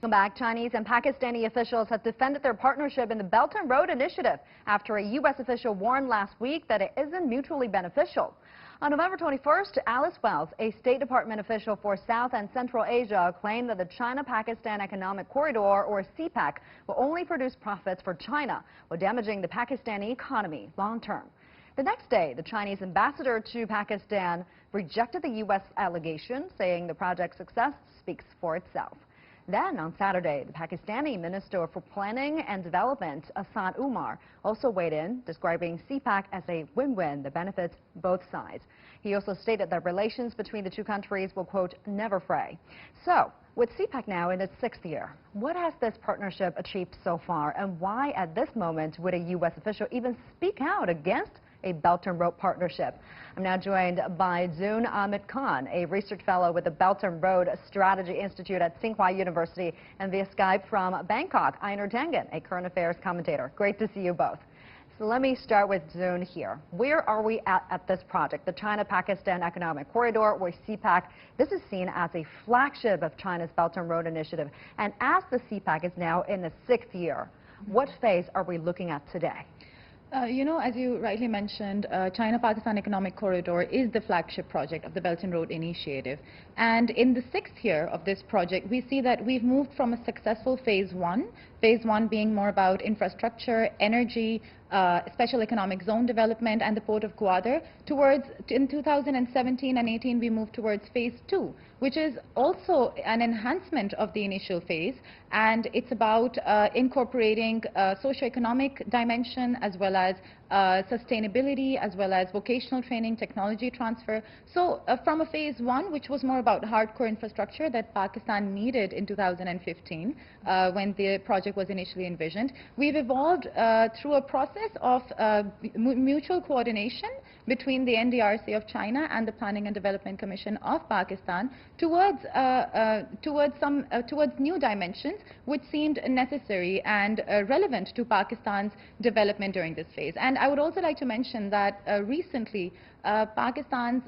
Welcome back. Chinese and Pakistani officials have defended their partnership in the Belt and Road Initiative after a U.S. official warned last week that it isn't mutually beneficial. On November 21st, Alice Wells, a State Department official for South and Central Asia, claimed that the China-Pakistan Economic Corridor, or CPEC, will only produce profits for China, while damaging the Pakistani economy long term. The next day, the Chinese ambassador to Pakistan rejected the U.S. allegation, saying the project's success speaks for itself. Then, on Saturday, the Pakistani Minister for Planning and Development, Asad Umar, also weighed in, describing CPEC as a win-win that benefits both sides. He also stated that relations between the two countries will, quote, never fray. So, with CPEC now in its 6th year, what has this partnership achieved so far, and why at this moment would a U.S. official even speak out against a Belt and Road partnership? I'm now joined by Zoon Ahmed Khan, a research fellow with the Belt and Road Strategy Institute at Tsinghua University, and via Skype from Bangkok, Einar Tangen, a current affairs commentator. Great to see you both. So let me start with Zoon here. Where are we at this project, the China-Pakistan Economic Corridor, or CPEC? This is seen as a flagship of China's Belt and Road Initiative. And as the CPEC is now in its 6th year, what phase are we looking at today? As you rightly mentioned, China-Pakistan Economic Corridor is the flagship project of the Belt and Road Initiative. And in the 6th year of this project, we see that we've moved from a successful phase one being more about infrastructure, energy, special economic zone development, and the port of Gwadar, towards, in 2017 and 18, we moved towards phase 2, which is also an enhancement of the initial phase, and it's about incorporating socioeconomic dimension as well as sustainability, as well as vocational training, technology transfer. So from a phase 1, which was more about hardcore infrastructure that Pakistan needed in 2015 when the project was initially envisioned, we've evolved through a process of mutual coordination between the NDRC of China and the Planning and Development Commission of Pakistan towards new dimensions which seemed necessary and relevant to Pakistan's development during this phase. And I would also like to mention that recently Pakistani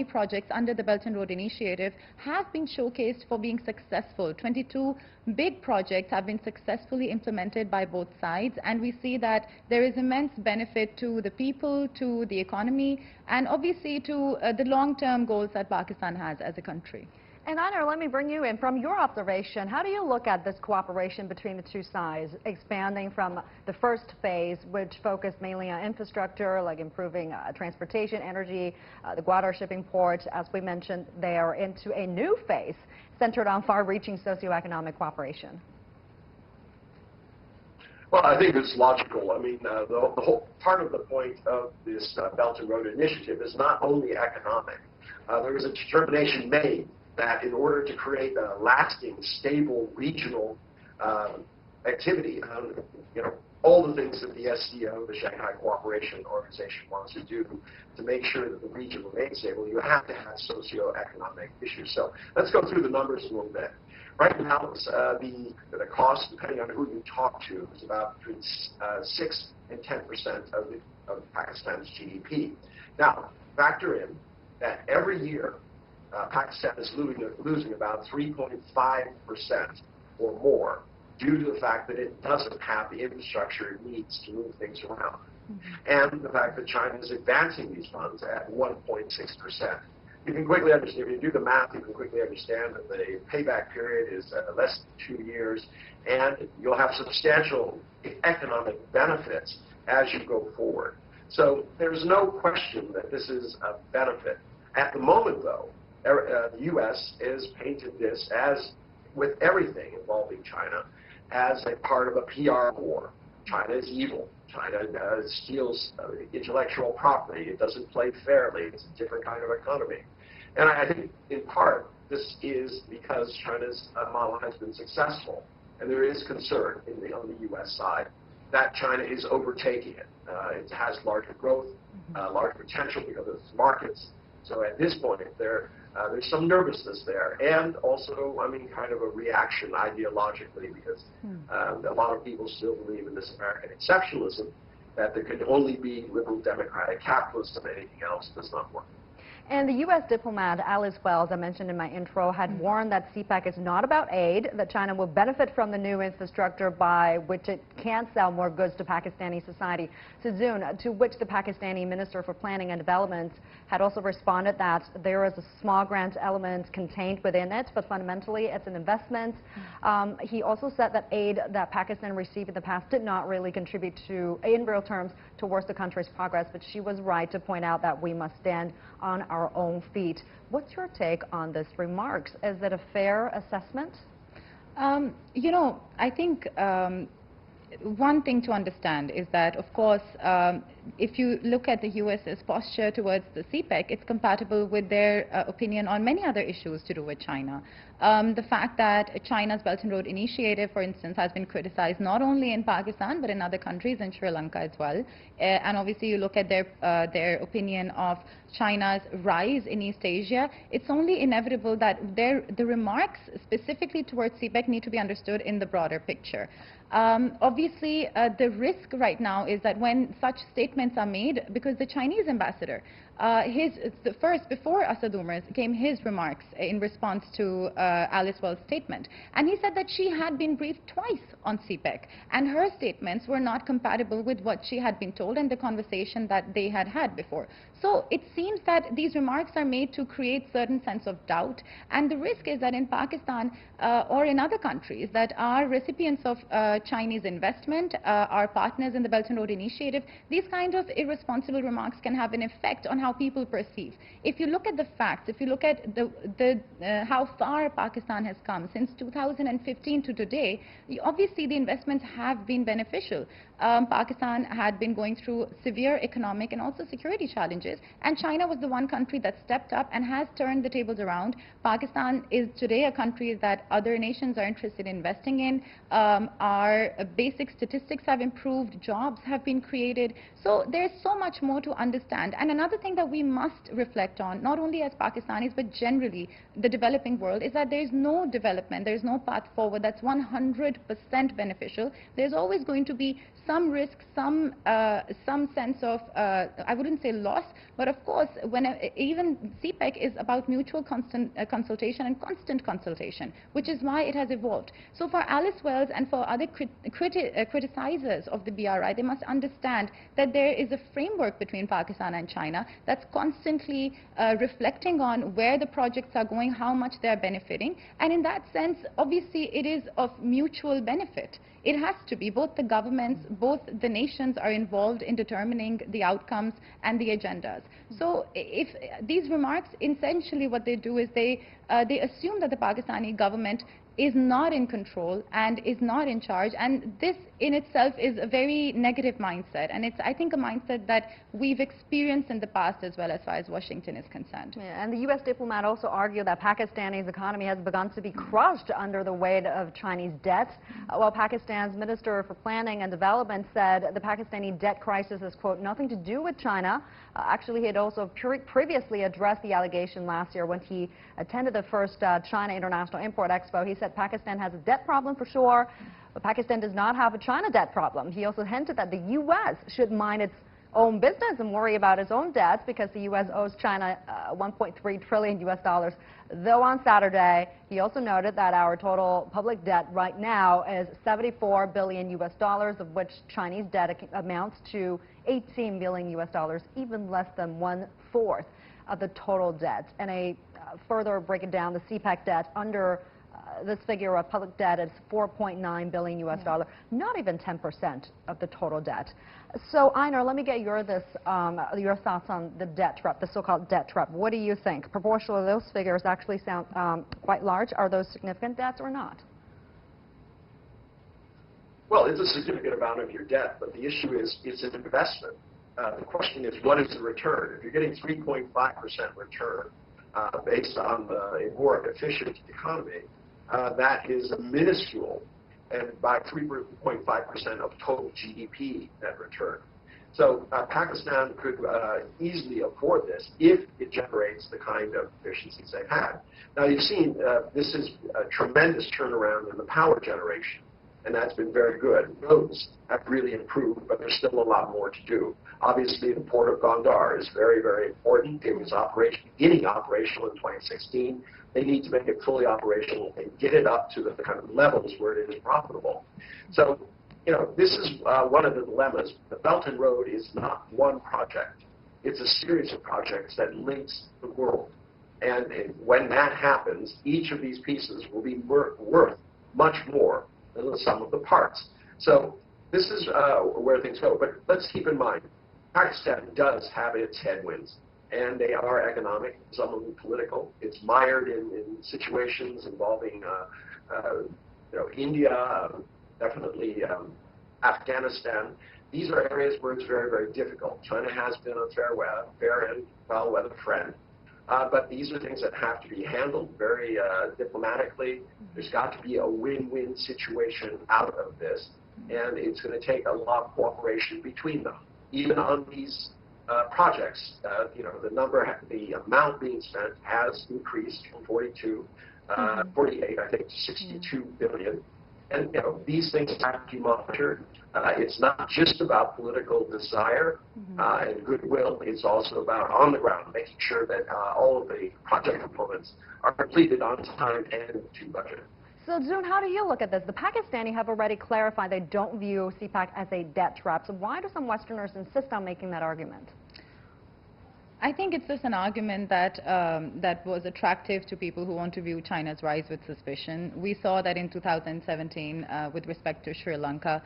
projects under the Belt and Road Initiative have been showcased for being successful. 22 big projects have been successfully implemented by both sides, and we see that there is immense benefit to the people, to the economy, and obviously to the long-term goals that Pakistan has as a country. And Einar, let me bring you in. From your observation, how do you look at this cooperation between the two sides, expanding from the first phase, which focused mainly on infrastructure, like improving transportation, energy, the Gwadar shipping port, as we mentioned there, into a new phase centered on far-reaching socioeconomic cooperation? Well, I think it's logical. I mean, the whole part of the point of this Belt and Road Initiative is not only economic. There was a determination made that in order to create a lasting, stable, regional activity, all the things that the SCO, the Shanghai Cooperation Organization, wants to do to make sure that the region remains stable, you have to have socioeconomic issues. So let's go through the numbers a little bit. Right now, the cost, depending on who you talk to, is about between 6 and 10% of Pakistan's GDP. Now, factor in that every year, Pakistan is losing about 3.5% or more due to the fact that it doesn't have the infrastructure it needs to move things around. And the fact that China is advancing these funds at 1.6%. You can quickly understand, if you do the math, you can quickly understand that the payback period is less than 2 years, and you'll have substantial economic benefits as you go forward. So there's no question that this is a benefit. At the moment, though, the U.S. has painted this, as with everything involving China, as a part of a PR war. China is evil. China steals intellectual property. It doesn't play fairly. It's a different kind of economy. And I think, in part, this is because China's model has been successful. And there is concern on the U.S. side that China is overtaking it. It has larger growth, larger potential because of its markets. So at this point, there's some nervousness there, and also, I mean, kind of a reaction ideologically, because a lot of people still believe in this American exceptionalism, that there could only be liberal democratic capitalism and anything else does not work. And the U.S. diplomat Alice Wells, I mentioned in my intro, had warned that CPEC is not about aid, that China will benefit from the new infrastructure by which it can sell more goods to Pakistani society. So Zoon, to which the Pakistani Minister for Planning and Development had also responded that there is a small grant element contained within it, but fundamentally it's an investment. He also said that aid that Pakistan received in the past did not really contribute to, in real terms, towards the country's progress, but she was right to point out that we must stand on our own feet. What's your take on this remarks? Is it a fair assessment? You know, I think one thing to understand is that, of course, if you look at the US's posture towards the CPEC, it's compatible with their opinion on many other issues to do with China. The fact that China's Belt and Road Initiative, for instance, has been criticized not only in Pakistan but in other countries, in Sri Lanka as well. And obviously you look at their opinion of China's rise in East Asia, it's only inevitable that the remarks specifically towards CPEC need to be understood in the broader picture. Obviously, the risk right now is that when such statements are made, because the Chinese ambassador, before Asad Umar's came his remarks in response to Alice Wells' statement, and he said that she had been briefed twice on CPEC, and her statements were not compatible with what she had been told and the conversation that they had had before. So it seems that these remarks are made to create certain sense of doubt, and the risk is that in Pakistan or in other countries that are recipients of Chinese investment, our partners in the Belt and Road Initiative, these kind of irresponsible remarks can have an effect on how people perceive. If you look at the facts, if you look at how far Pakistan has come since 2015 to today, obviously the investments have been beneficial. Pakistan had been going through severe economic and also security challenges, and China was the one country that stepped up and has turned the tables around. Pakistan is today a country that other nations are interested in investing in. Our basic statistics have improved, jobs have been created. So there's so much more to understand. And another thing that we must reflect on, not only as Pakistanis but generally the developing world, is that there's no development, there's no path forward that's 100% beneficial. There's always going to be some risk, some sense of, I wouldn't say loss, but of course, even CPEC is about mutual consultation and constant consultation, which is why it has evolved. So for Alice Wells and for other criticizers of the BRI, they must understand that there is a framework between Pakistan and China that's constantly reflecting on where the projects are going, how much they are benefiting, and in that sense, obviously, it is of mutual benefit. It has to be. Both the governments, both the nations are involved in determining the outcomes and the agendas. So if these remarks, essentially what they do is they assume that the Pakistani government is not in control and is not in charge, and this in itself is a very negative mindset, and it's, I think, a mindset that we've experienced in the past as well as far as Washington is concerned. Yeah, and the U.S. diplomat also argued that Pakistani's economy has begun to be crushed under the weight of Chinese debt, while Pakistan's Minister for Planning and Development said the Pakistani debt crisis has, quote, nothing to do with China. Actually, he had also previously addressed the allegation last year when he attended the first China International Import Expo. He said Pakistan has a debt problem for sure, but Pakistan does not have a China debt problem. He also hinted that the U.S. should mind its own business and worry about its own debts because the U.S. owes China $1.3 trillion US dollars. Though on Saturday, he also noted that our total public debt right now is $74 billion US dollars, of which Chinese debt amounts to $18 billion US dollars, even less than 1/4 of the total debt. And further breaking down the CPEC debt under this figure of public debt is $4.9 billion US dollars, not even 10% of the total debt. So, Einar, let me get your thoughts on the debt trap, the so-called debt trap. What do you think? Proportionally, those figures actually sound quite large. Are those significant debts or not? Well, it's a significant amount of your debt, but the issue is it's an investment. The question is, what is the return? If you're getting 3.5% return based on a more efficient economy, that is a minuscule, and by 3.5% of total GDP net return. So Pakistan could easily afford this if it generates the kind of efficiencies they've had. Now you've seen this is a tremendous turnaround in the power generation. and that's been very good. Roads have really improved, but there's still a lot more to do. Obviously, the port of Gondar is very, very important. It was beginning operational in 2016. They need to make it fully operational and get it up to the kind of levels where it is profitable. So, you know, this is one of the dilemmas. The Belt and Road is not one project. It's a series of projects that links the world. And when that happens, each of these pieces will be worth much more than the sum of the parts. So this is where things go. But let's keep in mind, Pakistan does have its headwinds, and they are economic, some of them political. It's mired in situations involving India, definitely Afghanistan. These are areas where it's very, very difficult. China has been a fair and well-weather friend. But these are things that have to be handled very diplomatically. There's got to be a win-win situation out of this, and it's going to take a lot of cooperation between them. Even on these projects, you know, the amount being spent has increased from 48, I think, to 62 billion. And you know, these things have to be monitored. It's not just about political desire and goodwill. It's also about on the ground, making sure that all of the project components are completed on time and to budget. So, Zoon, how do you look at this? The Pakistani have already clarified they don't view CPEC as a debt trap. So why do some Westerners insist on making that argument? I think it's just an argument that that was attractive to people who want to view China's rise with suspicion. We saw that in 2017 with respect to Sri Lanka.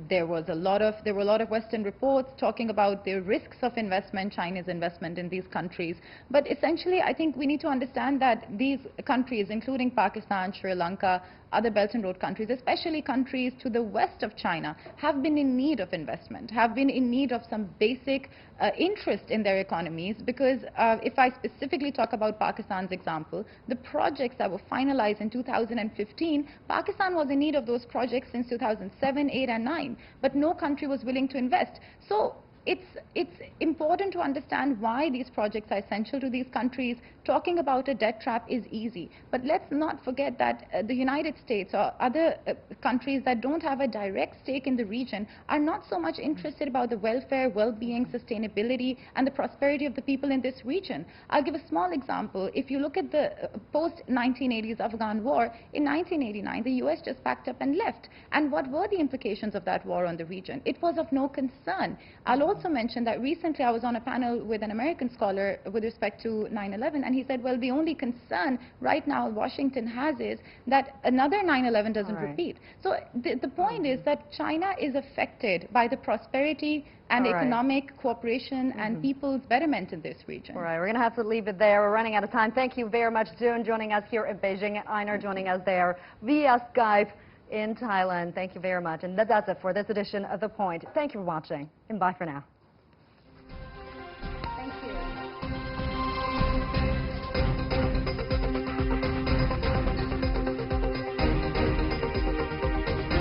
There were a lot of Western reports talking about the risks of investment, China's investment in these countries. But essentially, I think we need to understand that these countries, including Pakistan, Sri Lanka, other Belt and Road countries, especially countries to the west of China, have been in need of investment, have been in need of some basic interest in their economies, because if I specifically talk about Pakistan's example, the projects that were finalized in 2015, Pakistan was in need of those projects since 2007, 8 and 9, but no country was willing to invest. So it's important to understand why these projects are essential to these countries. Talking about a debt trap is easy, but let's not forget that the United States or other countries that don't have a direct stake in the region are not so much interested about the welfare, well-being, sustainability, and the prosperity of the people in this region. I'll give a small example. If you look at the post-1980s Afghan war, in 1989, the US just packed up and left. And what were the implications of that war on the region? It was of no concern. I'll also mention that recently I was on a panel with an American scholar with respect to 9/11, and he said, well, the only concern right now Washington has is that another 9/11 doesn't repeat. So the point is that China is affected by the prosperity and economic cooperation and people's betterment in this region. All right, we're going to have to leave it there. We're running out of time. Thank you very much, Zoon, joining us here in Beijing, and Einar joining us there via Skype in Thailand. Thank you very much. And that does it for this edition of The Point. Thank you for watching, and bye for now.